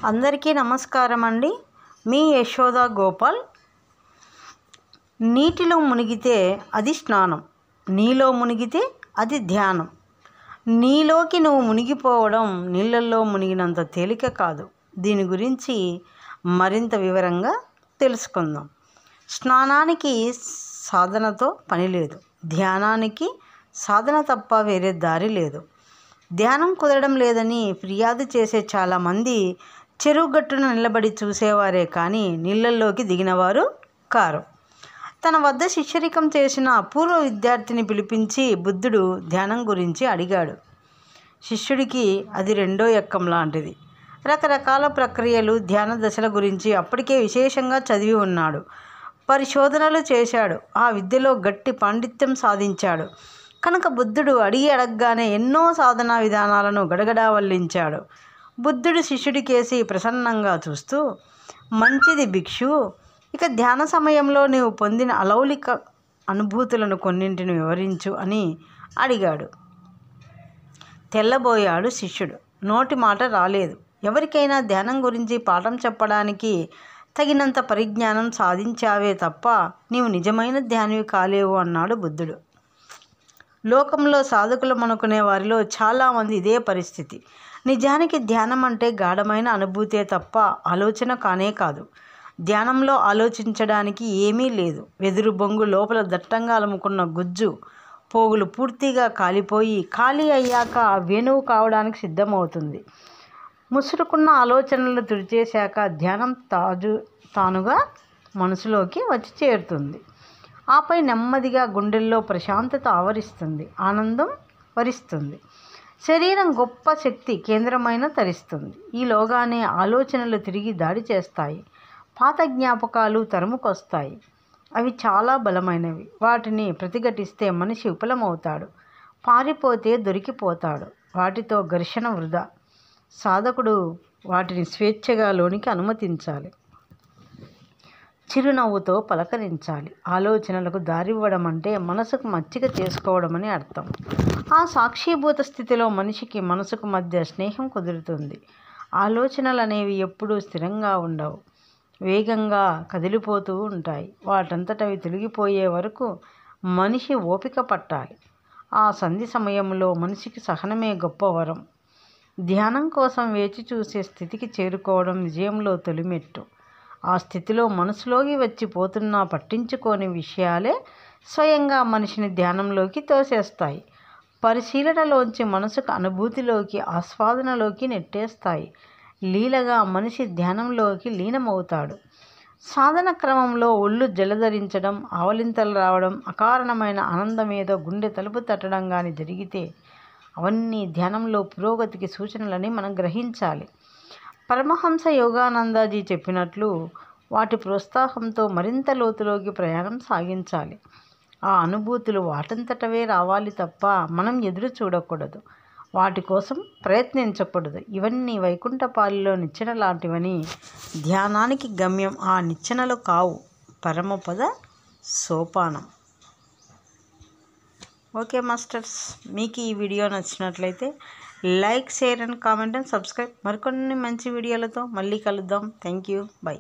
అందరికీ నమస్కారం అండి. మీ యశోద గోపాల్. నీటిలో మునిగితే అది స్నానం, నీలో మునిగితే అది ధ్యానం. నీలోకి నువ్వు మునిగిపోవడం నీళ్ళల్లో మునిగినంత తేలిక కాదు. దీని గురించి మరింత వివరంగా తెలుసుకుందాం. స్నానానికి సాధనతో పని లేదు, ధ్యానానికి సాధన తప్ప వేరే దారి లేదు. ధ్యానం కుదరడం లేదని ఫిర్యాదు చేసే చాలామంది చెరువు గట్టున నిలబడి చూసేవారే కానీ నీళ్ళల్లోకి దిగినవారు కారు. తన వద్ద శిష్యరికం చేసిన పూర్వ విద్యార్థిని పిలిపించి బుద్ధుడు ధ్యానం గురించి అడిగాడు. శిష్యుడికి అది రెండో ఎక్కం లాంటిది. రకరకాల ప్రక్రియలు, ధ్యాన దశల గురించి అప్పటికే విశేషంగా చదివి ఉన్నాడు. పరిశోధనలు చేశాడు. ఆ విద్యలో గట్టి పాండిత్యం సాధించాడు. కనుక బుద్ధుడు అడగగానే ఎన్నో సాధనా విధానాలను గడగడా వల్లించాడు. బుద్ధుడు శిష్యుడి కేసి ప్రసన్నంగా చూస్తూ, మంచిది భిక్షు, ఇక ధ్యాన సమయంలో నీవు పొందిన అలౌలిక అనుభూతులను కొన్నింటిని వివరించు అని అడిగాడు. తెల్లబోయాడు శిష్యుడు. నోటి మాట రాలేదు. ఎవరికైనా ధ్యానం గురించి పాఠం చెప్పడానికి తగినంత పరిజ్ఞానం సాధించావే తప్ప నీవు నిజమైన ధ్యానివి కాలేవు అన్నాడు బుద్ధుడు. లోకంలో సాధకులు అనుకునే వారిలో చాలామంది ఇదే పరిస్థితి. నిజానికి ధ్యానం అంటే గాఢమైన అనుభూతే తప్ప ఆలోచన కానే కాదు. ధ్యానంలో ఆలోచించడానికి ఏమీ లేదు. వెదురు బొంగు లోపల దట్టంగా అలుముకున్న గుజ్జు పోగులు పూర్తిగా కాలిపోయి ఖాళీ అయ్యాక వేణువు కావడానికి సిద్ధమవుతుంది. ముసురుకున్న ఆలోచనలు తుడిచేశాక ధ్యానం తానుగా మనసులోకి వచ్చి చేరుతుంది. ఆపై నెమ్మదిగా గుండెల్లో ప్రశాంతత ఆవరిస్తుంది, ఆనందం వరిస్తుంది. శరీరం గొప్ప శక్తి కేంద్రమైన తరిస్తుంది. ఈలోగానే ఆలోచనలు తిరిగి దాడి చేస్తాయి. పాత జ్ఞాపకాలు తరుముకొస్తాయి. అవి చాలా బలమైనవి. వాటిని ప్రతిఘటిస్తే మనిషి విఫలమవుతాడు, పారిపోతే దొరికిపోతాడు. వాటితో ఘర్షణ వృధా. సాధకుడు వాటిని స్వేచ్ఛగా లోనికి అనుమతించాలి, చిరునవ్వుతో పలకరించాలి. ఆలోచనలకు దారివ్వడం అంటే మనసుకు మచ్చిక చేసుకోవడం అని అర్థం. ఆ సాక్షిభూత స్థితిలో మనిషికి మనసుకు మధ్య స్నేహం కుదురుతుంది. ఆలోచనలు అనేవి ఎప్పుడూ స్థిరంగా ఉండవు, వేగంగా కదిలిపోతూ ఉంటాయి. వాటంతటవి తొలగిపోయే వరకు మనిషి ఓపిక పట్టాలి. ఆ సంధి సమయంలో మనిషికి సహనమే గొప్ప వరం. ధ్యానం కోసం వేచి చూసే స్థితికి చేరుకోవడం విజయంలో తొలిమెట్టు. ఆ స్థితిలో మనసులోకి వచ్చి పోతున్నా పట్టించుకోని విషయాలే స్వయంగా మనిషిని ధ్యానంలోకి తోసేస్తాయి. పరిశీలనలోంచి మనసుకు అనుభూతిలోకి, ఆస్వాదనలోకి నెట్టేస్తాయి. లీలగా మనిషి ధ్యానంలోకి లీనమవుతాడు. సాధన క్రమంలో ఒళ్ళు జలధరించడం, ఆవలింతలు రావడం, అకారణమైన ఆనందమేదో గుండె తలుపు తట్టడం కానీ జరిగితే అవన్నీ ధ్యానంలో పురోగతికి సూచనలని మనం గ్రహించాలి. పరమహంస యోగానందజీ చెప్పినట్లు వాటి ప్రోత్సాహంతో మరింత లోతులోకి ప్రయాణం సాగించాలి. ఆ అనుభూతులు వాటంతటవే రావాలి తప్ప మనం ఎదురు చూడకూడదు, వాటి కోసం ప్రయత్నించకూడదు. ఇవన్నీ వైకుంఠపాలిలో నిచ్చెన లాంటివని. ధ్యానానికి గమ్యం ఆ నిచ్చెనలు కావు, పరమపద సోపానం. ఓకే మాస్టర్స్, మీకు ఈ వీడియో నచ్చినట్లయితే like, share and comment and subscribe. మరికొన్ని మంచి వీడియోలతో మళ్ళీ కలుద్దాం. Thank you. బై.